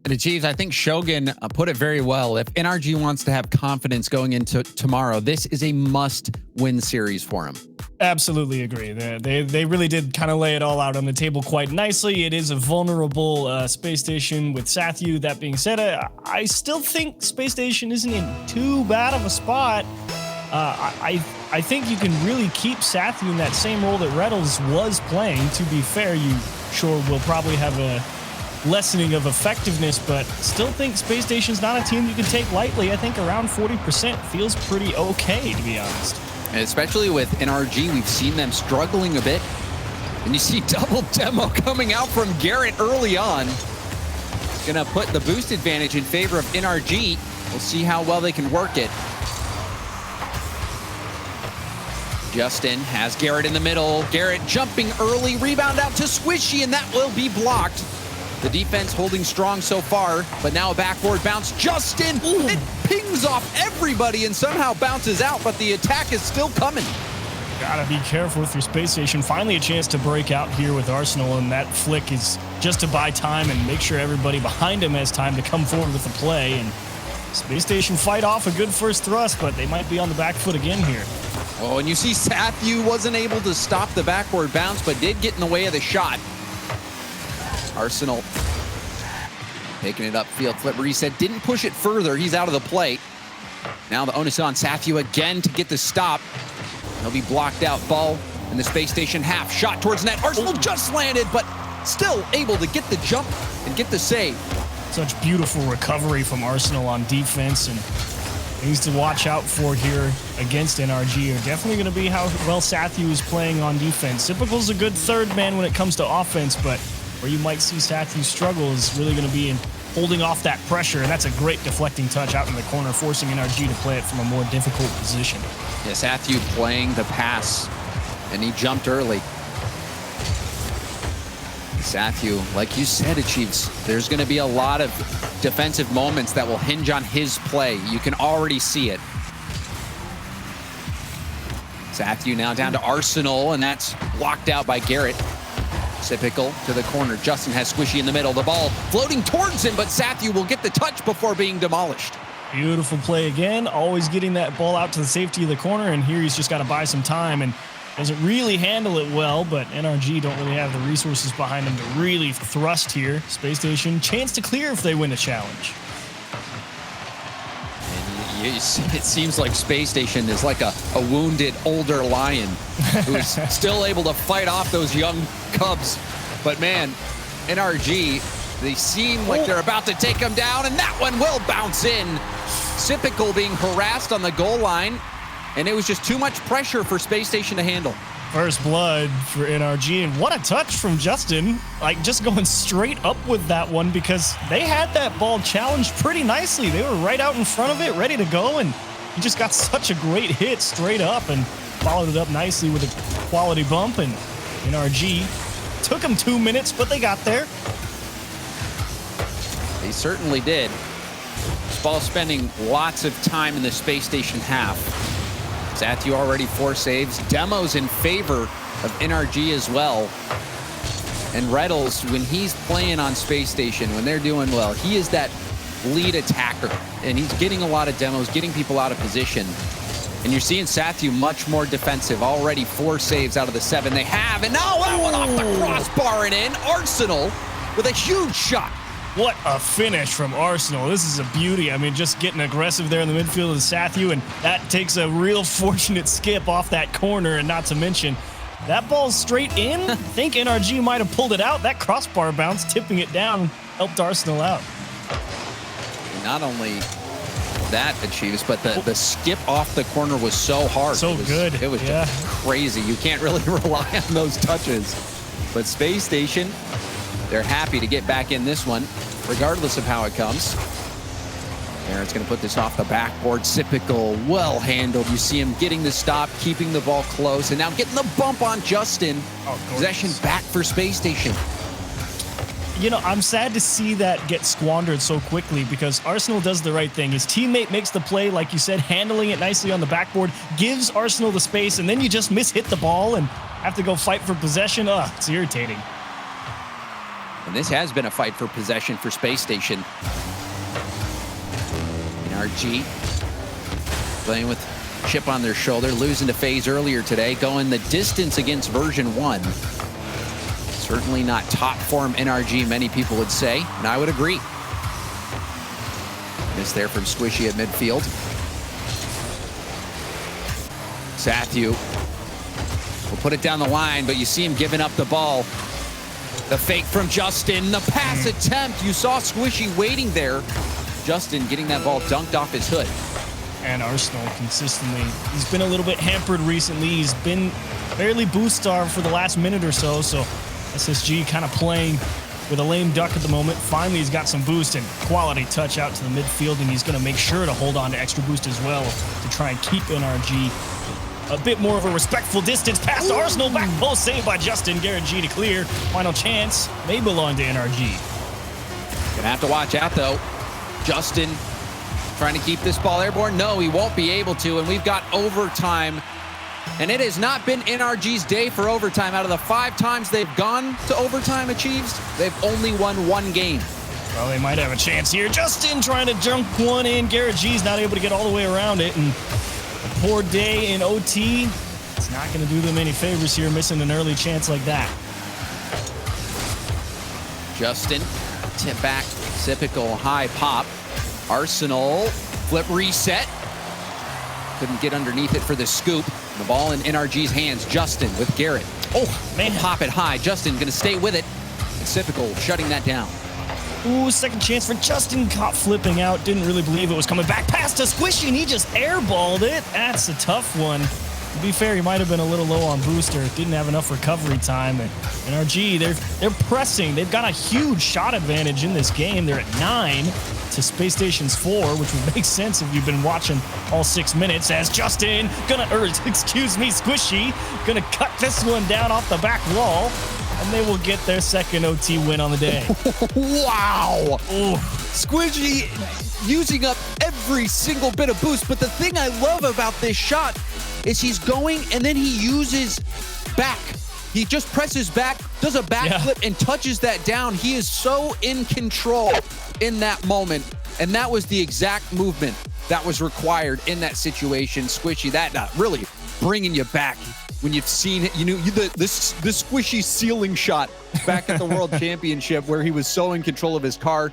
And Achieves, I think Shogun put it very well. If NRG wants to have confidence going into tomorrow, this is a must-win series for him. Absolutely agree. They really did kind of lay it all out on the table quite nicely. It is a vulnerable Space Station with Sathu. That being said, I still think Space Station isn't in too bad of a spot. I think you can really keep Sathu in that same role that Reddles was playing. To be fair, you sure will probably have a lessening of effectiveness, but still think Space Station's not a team you can take lightly. I think around 40% feels pretty okay, to be honest. And especially with NRG, we've seen them struggling a bit. And you see double demo coming out from Garrett early on. Gonna put the boost advantage in favor of NRG. We'll see how well they can work it. Justin has Garrett in the middle. Garrett jumping early, rebound out to Squishy, and that will be blocked. The defense holding strong so far, but now a backboard bounce. Justin, it pings off everybody and somehow bounces out, but the attack is still coming. Gotta be careful with your Space Station. Finally a chance to break out here with Arsenal, and that flick is just to buy time and make sure everybody behind him has time to come forward with the play. And Space Station fight off a good first thrust, but they might be on the back foot again here. Oh, and you see Sathu wasn't able to stop the backboard bounce, but did get in the way of the shot. Arsenal taking it upfield, flip reset, didn't push it further. He's out of the play. Now the onus on Sathu again to get the stop. He'll be blocked out. Ball in the Space Station half. Shot towards net. Arsenal just landed, but still able to get the jump and get the save. Such beautiful recovery from Arsenal on defense, and things to watch out for here against NRG are definitely going to be how well Sathu is playing on defense. Typical's a good third man when it comes to offense, but where you might see Sathu struggle is really going to be in holding off that pressure, and that's a great deflecting touch out in the corner, forcing NRG to play it from a more difficult position. Yeah, Sathu playing the pass, and he jumped early. Sathu, like you said, Achieves, there's going to be a lot of defensive moments that will hinge on his play. You can already see it. Sathu now down to Arsenal, and that's blocked out by Garrett. Typical to the corner. Justin has Squishy in the middle. The ball floating towards him, but Sathu will get the touch before being demolished. Beautiful play again. Always getting that ball out to the safety of the corner, and here he's just got to buy some time and doesn't really handle it well, but NRG don't really have the resources behind him to really thrust here. Space Station, chance to clear if they win a challenge. And it seems like Space Station is like a wounded older lion who's still able to fight off those young cubs. But man, NRG, they seem like they're about to take him down, and that one will bounce in. Sypical being harassed on the goal line, and it was just too much pressure for Space Station to handle. First blood for NRG, and what a touch from Justin. Like, just going straight up with that one, because they had that ball challenged pretty nicely. They were right out in front of it, ready to go, and he just got such a great hit straight up and followed it up nicely with a quality bump, and NRG took them 2 minutes, but they got there. They certainly did. This ball spending lots of time in the Space Station half. Sathu already 4 saves. Demos in favor of NRG as well. And Reddles, when he's playing on Space Station, when they're doing well, he is that lead attacker. And he's getting a lot of demos, getting people out of position. And you're seeing Sathu much more defensive. Already 4 saves out of the 7 they have. And now that one off the crossbar and in. Arsenal with a huge shot. What a finish from Arsenal. This is a beauty. I mean, just getting aggressive there in the midfield of Sathu, and that takes a real fortunate skip off that corner, and not to mention, that ball's straight in. I think NRG might have pulled it out. That crossbar bounce, tipping it down, helped Arsenal out. Not only that Achieves, but the skip off the corner was so hard. So good. It was just crazy. You can't really rely on those touches. But Space Station, they're happy to get back in this one, regardless of how it comes. Aaron's going to put this off the backboard. Sypical, well handled. You see him getting the stop, keeping the ball close, and now getting the bump on Justin. Possession back for Space Station. You know, I'm sad to see that get squandered so quickly, because Arsenal does the right thing. His teammate makes the play, like you said, handling it nicely on the backboard, gives Arsenal the space, and then you just miss-hit the ball and have to go fight for possession. Ugh, it's irritating. And this has been a fight for possession for Space Station. NRG playing with chip on their shoulder, losing to FaZe earlier today, going the distance against version 1. Certainly not top form NRG, many people would say, and I would agree. Miss there from Squishy at midfield. Sathu will put it down the line, but you see him giving up the ball. The fake from Justin, the pass attempt. You saw Squishy waiting there. Justin getting that ball dunked off his hood. And Arsenal consistently, he's been a little bit hampered recently. He's been fairly boost starved for the last minute or so. So SSG kind of playing with a lame duck at the moment. Finally, he's got some boost and quality touch out to the midfield, and he's going to make sure to hold on to extra boost as well to try and keep NRG a bit more of a respectful distance past Arsenal. Back post saved by Justin. Garrett G to clear. Final chance may belong to NRG. Gonna have to watch out though. Justin trying to keep this ball airborne. No, he won't be able to, and we've got overtime. And it has not been NRG's day for overtime. Out of the 5 times they've gone to overtime achieves, they've only won 1 game. Well, they might have a chance here. Justin trying to junk one in. Garrett G's not able to get all the way around it. And a poor day in OT, it's not going to do them any favors here, missing an early chance like that. Justin, tip back, typical high pop. Arsenal, flip reset. Couldn't get underneath it for the scoop. The ball in NRG's hands. Justin with Garrett. Oh, man. Pop it high. Justin going to stay with it. Typical shutting that down. Ooh, second chance for Justin. Caught flipping out. Didn't really believe it was coming back past to Squishy, and he just airballed it. That's a tough one. To be fair, he might have been a little low on booster. Didn't have enough recovery time. And NRG, they're pressing. They've got a huge shot advantage in this game. They're at 9 to Space Station's 4, which would make sense if you've been watching all 6 minutes, as Justin Squishy gonna cut this one down off the back wall, and they will get their second OT win on the day. Wow. Ooh. Squishy using up every single bit of boost, but the thing I love about this shot is he's going and then he uses back. He just presses back, does a backflip, and touches that down. He is so in control in that moment, and that was the exact movement that was required in that situation. Squishy, that really bringing you back when you've seen it. You know, the Squishy ceiling shot back at the World Championship, where he was so in control of his car,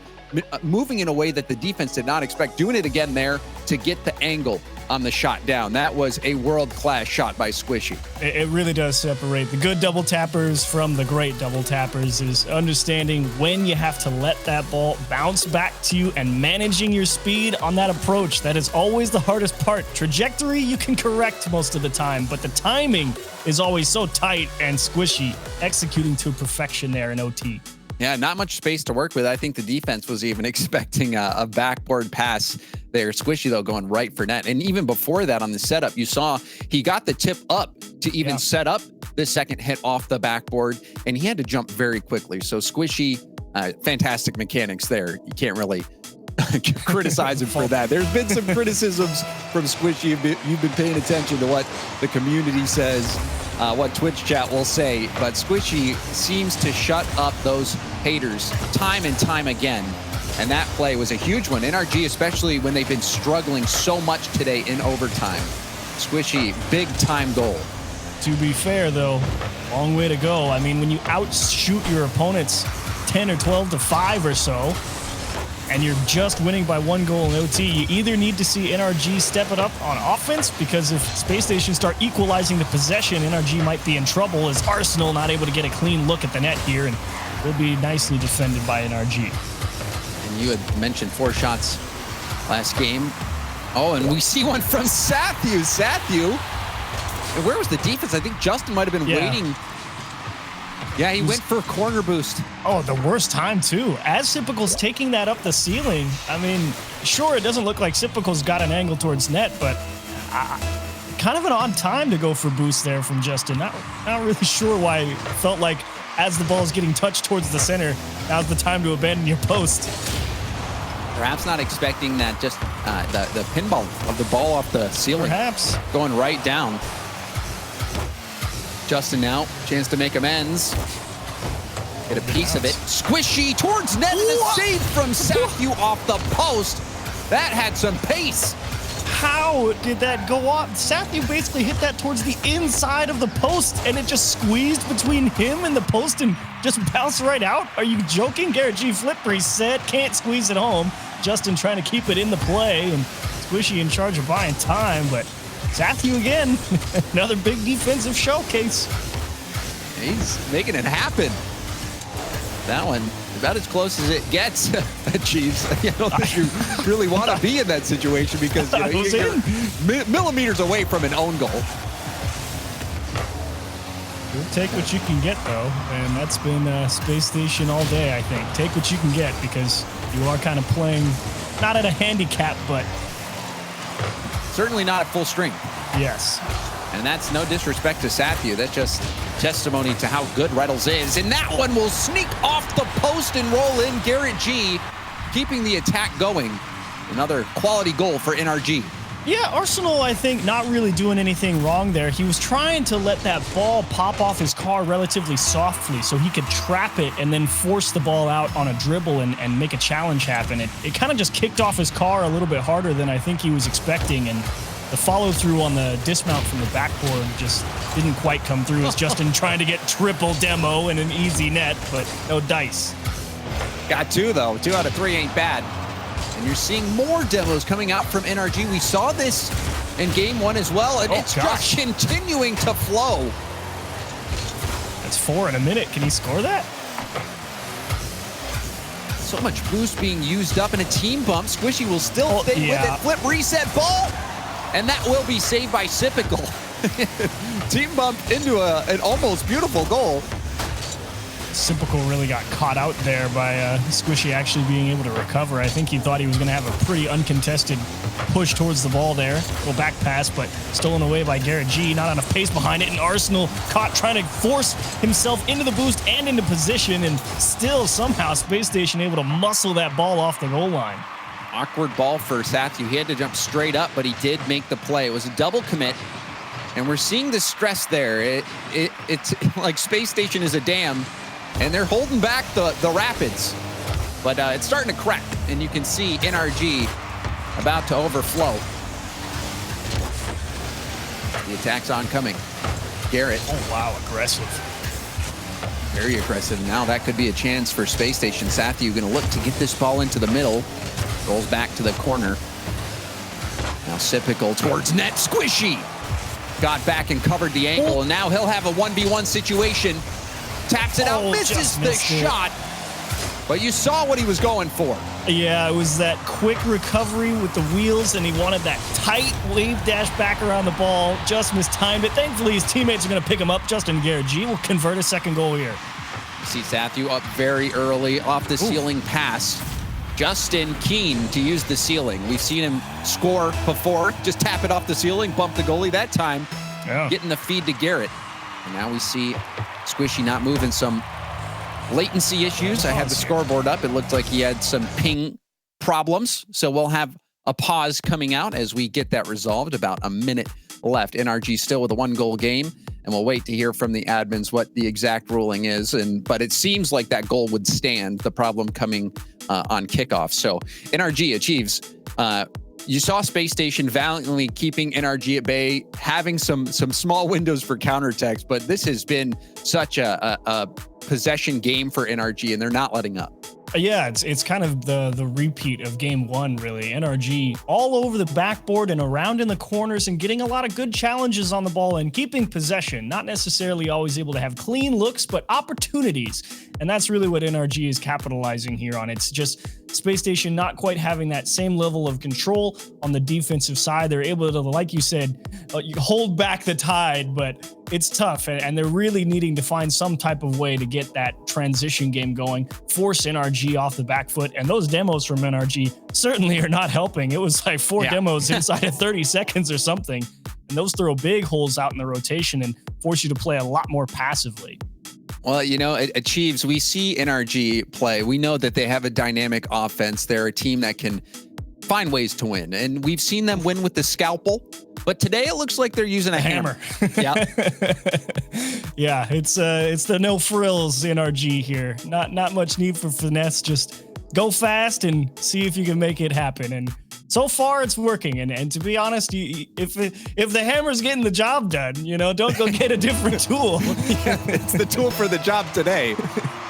moving in a way that the defense did not expect, doing it again there to get the angle on the shot down. That was a world-class shot by Squishy. It really does separate the good double tappers from the great double tappers, is understanding when you have to let that ball bounce back to you and managing your speed on that approach. That is always the hardest part. Trajectory you can correct most of the time, but the timing is always so tight, and Squishy executing to perfection there in OT. Yeah, not much space to work with. I think the defense was even expecting a backboard pass there. Squishy, though, going right for net. And even before that on the setup, you saw he got the tip up to even set up the second hit off the backboard, and he had to jump very quickly. So Squishy, fantastic mechanics there. You can't really criticize him for that. There's been some criticisms from Squishy. You've been paying attention to what the community says, what Twitch chat will say, but Squishy seems to shut up those haters time and time again. And that play was a huge one. NRG, especially when they've been struggling so much today in overtime. Squishy, big time goal. To be fair, though, long way to go. I mean, when you outshoot your opponents 10 or 12 to 5 or so, and you're just winning by 1 goal in OT, you either need to see NRG step it up on offense, because if Space Station start equalizing the possession, NRG might be in trouble, as Arsenal not able to get a clean look at the net here, and will be nicely defended by NRG. And you had mentioned 4 shots last game. Oh, and we see one from Sathu. And where was the defense? I think Justin might have been waiting. Yeah, he went for a corner boost. Oh, the worst time, too. As Sipical's taking that up the ceiling, I mean, sure, it doesn't look like Sipical's got an angle towards net, but kind of an odd time to go for boost there from Justin. Not really sure why it felt like as the ball is getting touched towards the center, now's the time to abandon your post. Perhaps not expecting that, just the pinball of the ball off the ceiling. Perhaps. Going right down. Justin now, chance to make amends. Get a piece of it. Squishy towards net and a save from Sathu off the post. That had some pace. How did that go off? Sathu basically hit that towards the inside of the post, and it just squeezed between him and the post and just bounced right out? Are you joking? Garrett G flip reset, can't squeeze it home. Justin trying to keep it in the play, and Squishy in charge of buying time, but Sathu again, another big defensive showcase. He's making it happen. That one, about as close as it gets. Chiefs, I don't think you really want to be in that situation because you're millimeters away from an own goal. You'll take what you can get, though, and that's been Space Station all day, I think. Take what you can get because you are kind of playing, not at a handicap, but certainly not at full strength. Yes. And that's no disrespect to Sathu. That's just testimony to how good Reynolds is. And that one will sneak off the post and roll in. Garrett G keeping the attack going. Another quality goal for NRG. Yeah, Arsenal, I think, not really doing anything wrong there. He was trying to let that ball pop off his car relatively softly so he could trap it and then force the ball out on a dribble and make a challenge happen. It kind of just kicked off his car a little bit harder than I think he was expecting, and the follow-through on the dismount from the backboard just didn't quite come through as Justin trying to get triple demo in an easy net, but no dice. Got two, though. 2 out of 3 ain't bad. And you're seeing more demos coming out from NRG. We saw this in game 1 as well, and it's just continuing to flow. That's 4 in a minute. Can he score that? So much boost being used up in a team bump. Squishy will still stay with it. Flip, reset, ball. And that will be saved by Sipical. Team bump into an almost beautiful goal. Sipical really got caught out there by Squishy actually being able to recover. I think he thought he was going to have a pretty uncontested push towards the ball there. Little back pass, but stolen away by Garrett G. Not enough pace behind it, and Arsenal caught trying to force himself into the boost and into position, and still somehow Space Station able to muscle that ball off the goal line. Awkward ball for Sathu. He had to jump straight up, but he did make the play. It was a double commit, and we're seeing the stress there. It's like Space Station is a dam, and they're holding back the rapids. But it's starting to crack, and you can see NRG about to overflow. The attack's oncoming. Garrett. Oh, wow, aggressive. Very aggressive. Now that could be a chance for Space Station. Sathu going to look to get this ball into the middle. Rolls back to the corner. Now Sipical towards net. Squishy got back and covered the angle, and now he'll have a 1v1 situation. Taps it out, misses the shot. But you saw what he was going for. Yeah, it was that quick recovery with the wheels, and he wanted that tight wave dash back around the ball. Just mistimed it. Thankfully, his teammates are going to pick him up. Justin Garrett G will convert a second goal here. You see Sathu up very early off the ceiling pass. Justin keen to use the ceiling. We've seen him score before. Just tap it off the ceiling, bump the goalie that time. Yeah. Getting the feed to Garrett. And now we see Squishy not moving, some latency issues. I have the scoreboard up. It looked like he had some ping problems. So we'll have a pause coming out as we get that resolved. About a minute left. NRG still with a 1-goal game. And we'll wait to hear from the admins what the exact ruling is. But it seems like that goal would stand. The problem coming on kickoff. So NRG achieves. You saw Space Station valiantly keeping NRG at bay, having some small windows for counterattacks, but this has been such a possession game for NRG, and they're not letting up. Yeah, it's kind of the repeat of game 1, really. NRG all over the backboard and around in the corners and getting a lot of good challenges on the ball and keeping possession. Not necessarily always able to have clean looks, but opportunities. And that's really what NRG is capitalizing here on. It's just Space Station not quite having that same level of control on the defensive side. They're able to, like you said, hold back the tide, but it's tough. And they're really needing to find some type of way to get that transition game going, force NRG off the back foot. And those demos from NRG certainly are not helping. It was like 4 demos inside of 30 seconds or something. And those throw big holes out in the rotation and force you to play a lot more passively. Well, you know, at Chiefs, we see NRG play. We know that they have a dynamic offense. They're a team that can find ways to win. And we've seen them win with the scalpel. But today it looks like they're using a hammer. Yeah. Yeah, it's the no frills NRG here. Not much need for finesse. Just go fast and see if you can make it happen. And so far, it's working. And to be honest, if the hammer's getting the job done, don't go get a different tool. Yeah, it's the tool for the job today.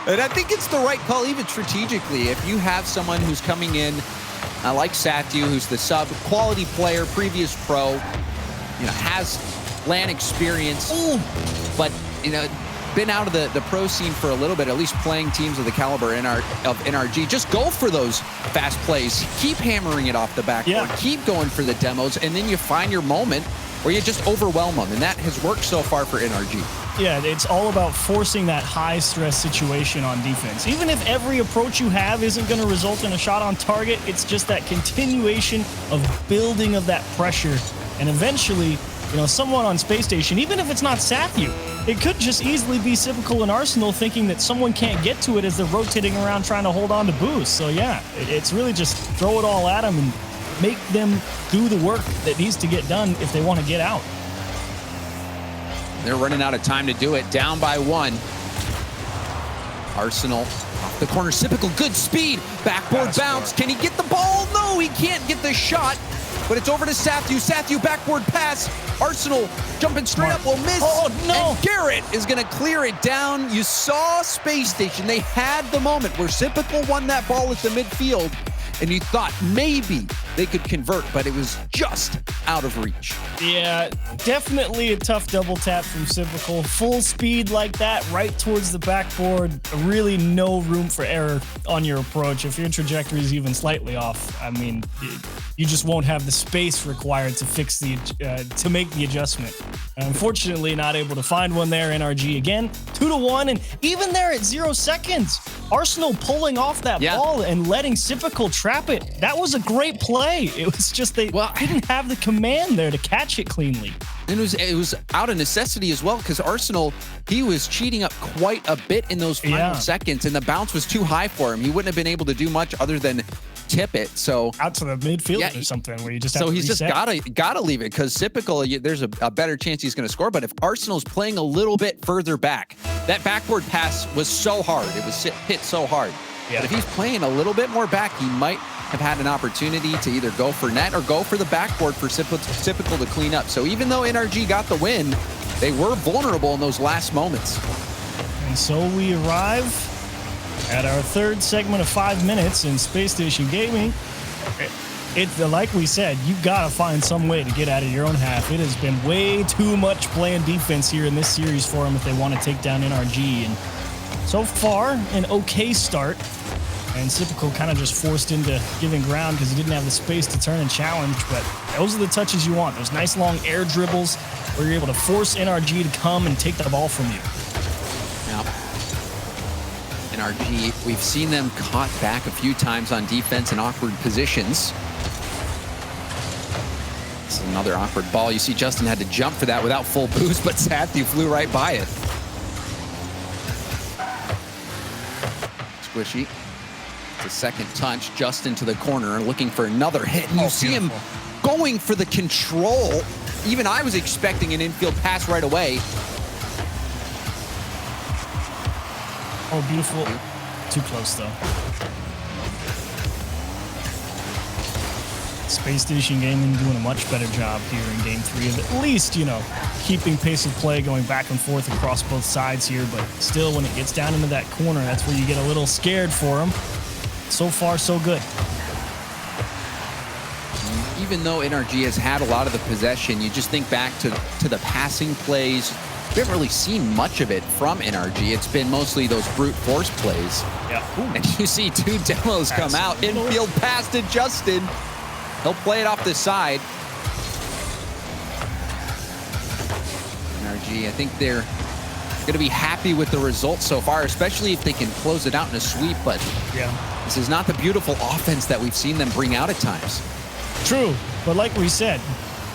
And I think it's the right call, even strategically. If you have someone who's coming in, like Satyu, who's the sub, quality player, previous pro, has LAN experience, but been out of the pro scene for a little bit, at least playing teams of the caliber of NRG. Just go for those fast plays. Keep hammering it off the backboard. Yeah. Keep going for the demos, and then you find your moment where you just overwhelm them, and that has worked so far for NRG. Yeah, it's all about forcing that high-stress situation on defense. Even if every approach you have isn't going to result in a shot on target, it's just that continuation of building of that pressure. And eventually, someone on Space Station, even if it's not Satyu, it could just easily be Sypical and Arsenal thinking that someone can't get to it as they're rotating around trying to hold on to boost. So yeah, it's really just throw it all at them and make them do the work that needs to get done if they want to get out. They're running out of time to do it. Down by 1. Arsenal off the corner. Sypical, good speed. Backboard bounce. Can he get the ball? No, he can't get the shot. But it's over to Satyu. Satyu, backboard pass. Arsenal jumping straight up will miss. Oh, no. And Garrett is going to clear it down. You saw Space Station. They had the moment where Sypical won that ball at the midfield, and you thought maybe they could convert, but it was just out of reach. Yeah, definitely a tough double tap from Sypical. Full speed like that, right towards the backboard. Really no room for error on your approach. If your trajectory is even slightly off, I mean, you just won't have the space required to fix to make the adjustment. Unfortunately, not able to find one there. NRG again, 2-1, and even there at 0 seconds, Arsenal pulling off that ball and letting Sypical trap it. That was a great play. It was just they didn't have the command there to catch it cleanly. And it was out of necessity as well, because Arsenal, he was cheating up quite a bit in those final seconds, and the bounce was too high for him. He wouldn't have been able to do much other than tip it. So out to the midfield or something where you just have to he's reset. just gotta leave it, because Sypical, there's a better chance he's going to score. But if Arsenal's playing a little bit further back, that backboard pass was so hard. It was hit so hard. Yeah. But if he's playing a little bit more back, he might have had an opportunity to either go for net or go for the backboard for Sypical to clean up. So even though NRG got the win, they were vulnerable in those last moments. And so we arrive at our third segment of 5 minutes in Space Station Gaming. It's like we said, you gotta find some way to get out of your own half. It has been way too much playing defense here in this series for them if they want to take down NRG. And so far, an okay start. And Sypical kind of just forced into giving ground because he didn't have the space to turn and challenge. But those are the touches you want. Those nice long air dribbles where you're able to force NRG to come and take the ball from you. Now, NRG, we've seen them caught back a few times on defense in awkward positions. It's another awkward ball. You see Justin had to jump for that without full boost, but Satyu flew right by it. Squishy. The second touch, Justin to the corner, looking for another hit. And you see him going for the control. Even I was expecting an infield pass right away. Oh, beautiful. Too close, though. Space Station Gaming doing a much better job here in Game 3 of at least, keeping pace of play, going back and forth across both sides here. But still, when it gets down into that corner, that's where you get a little scared for them. So far, so good. Even though NRG has had a lot of the possession, you just think back to the passing plays. We haven't really seen much of it from NRG. It's been mostly those brute force plays. Yeah. Ooh. And you see 2 demos come out. Infield pass to Justin. He'll play it off the side. NRG, I think they're going to be happy with the results so far, especially if they can close it out in a sweep. But this is not the beautiful offense that we've seen them bring out at times. True, but like we said,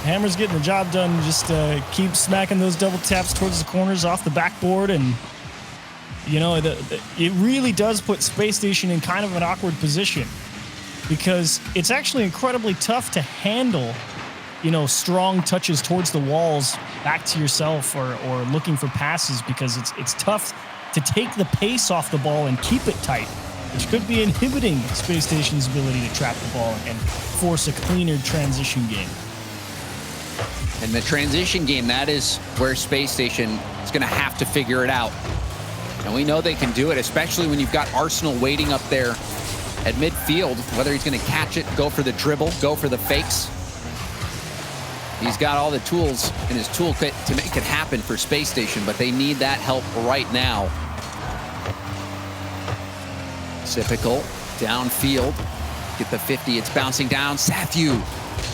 Hammer's getting the job done. Just keep smacking those double taps towards the corners off the backboard, and it really does put Space Station in kind of an awkward position, because it's actually incredibly tough to handle strong touches towards the walls back to yourself or looking for passes, because it's tough to take the pace off the ball and keep it tight, which could be inhibiting Space Station's ability to trap the ball and force a cleaner transition game. And the transition game, that is where Space Station is going to have to figure it out. And we know they can do it, especially when you've got Arsenal waiting up there at midfield, whether he's going to catch it, go for the dribble, go for the fakes. He's got all the tools in his toolkit to make it happen for Space Station, but they need that help right now. Typical downfield, get the 50, it's bouncing down. Sathu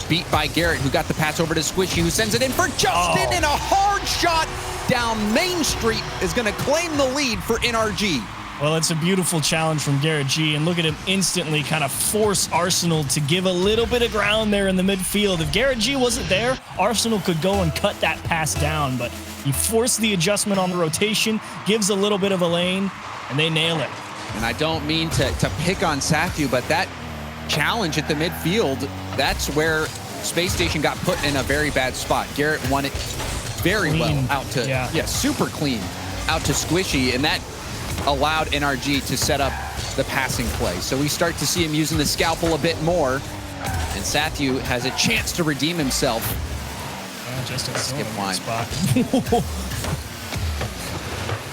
beat by Garrett, who got the pass over to Squishy, who sends it in for Justin, and a hard shot down Main Street is going to claim the lead for NRG. Well, it's a beautiful challenge from Garrett G, and look at him instantly kind of force Arsenal to give a little bit of ground there in the midfield. If Garrett G wasn't there, Arsenal could go and cut that pass down, but he forced the adjustment on the rotation, gives a little bit of a lane, and they nail it. And I don't mean to pick on Sathu, but that challenge at the midfield, that's where Space Station got put in a very bad spot. Garrett won it very Clean. well out to, super clean, out to Squishy, and that allowed NRG to set up the passing play. So we start to see him using the scalpel a bit more, and Sathu has a chance to redeem himself. Just a skip line spot.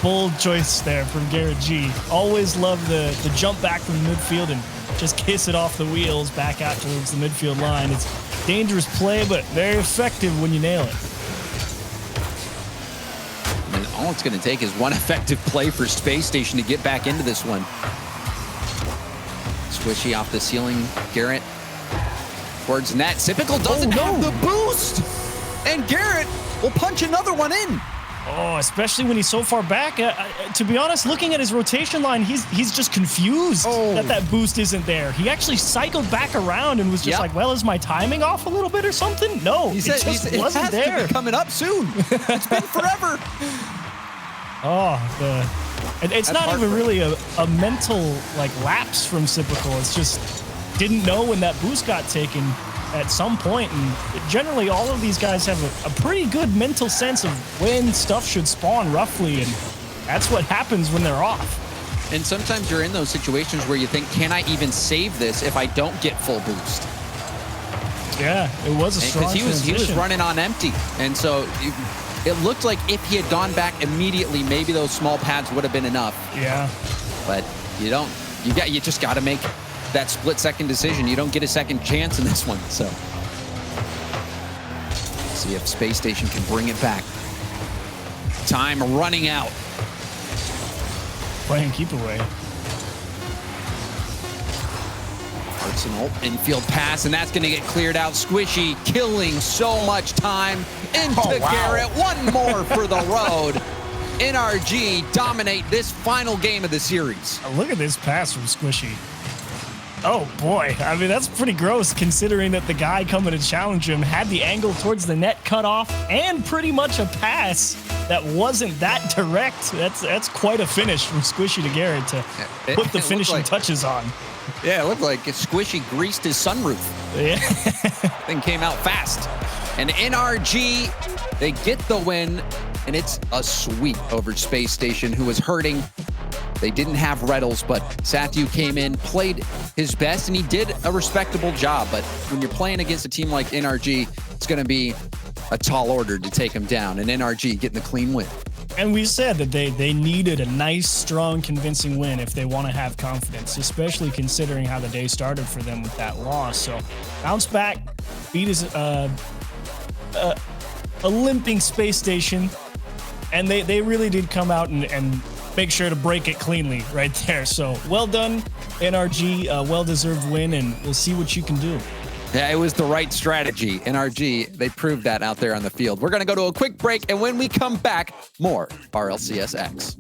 Bold choice there from Garrett G. Always love the jump back from the midfield and just kiss it off the wheels back out towards the midfield line. It's dangerous play, but very effective when you nail it. And all it's going to take is one effective play for Space Station to get back into this one. Squishy off the ceiling. Garrett towards net. Typical doesn't have the boost. And Garrett will punch another one in. Oh, especially when he's so far back. To be honest, looking at his rotation line, he's just confused that boost isn't there. He actually cycled back around and was just like, well, is my timing off a little bit or something? No, he said, it wasn't there. To be coming up soon. It's been forever. It's not even really a mental lapse from Cypical. It's just didn't know when that boost got taken at some point, and generally all of these guys have a pretty good mental sense of when stuff should spawn roughly, and that's what happens when they're off. And sometimes you're in those situations where you think, can I even save this if I don't get full boost? Yeah, it was a strong transition. He was running on empty, and so it looked like if he had gone back immediately, maybe those small pads would have been enough. Yeah, but you don't. You just got to make that split-second decision. You don't get a second chance in this one. So see if Space Station can bring it back. Time running out. Playing keep away. Arsenal infield pass, and that's going to get cleared out. Squishy killing so much time into Garrett. One more for the road. NRG dominate this final game of the series. Look at this pass from Squishy. Oh boy, I mean, that's pretty gross considering that the guy coming to challenge him had the angle towards the net cut off and pretty much a pass that wasn't that direct. That's quite a finish from Squishy to Garrett to put the finishing touches on. Yeah, it looked like Squishy greased his sunroof. Yeah. Thing came out fast. And NRG, they get the win, and it's a sweep over Space Station, who was hurting. They didn't have Reddles, but Sathu came in, played his best, and he did a respectable job. But when you're playing against a team like NRG, it's going to be a tall order to take them down, and NRG getting the clean win. And we said that they needed a nice, strong, convincing win if they want to have confidence, especially considering how the day started for them with that loss. So bounce back, beat his a limping Space Station, and they really did come out and make sure to break it cleanly right there. So well done, NRG, well-deserved win, and we'll see what you can do. Yeah, it was the right strategy. NRG, they proved that out there on the field. We're going to go to a quick break, and when we come back, more RLCS X.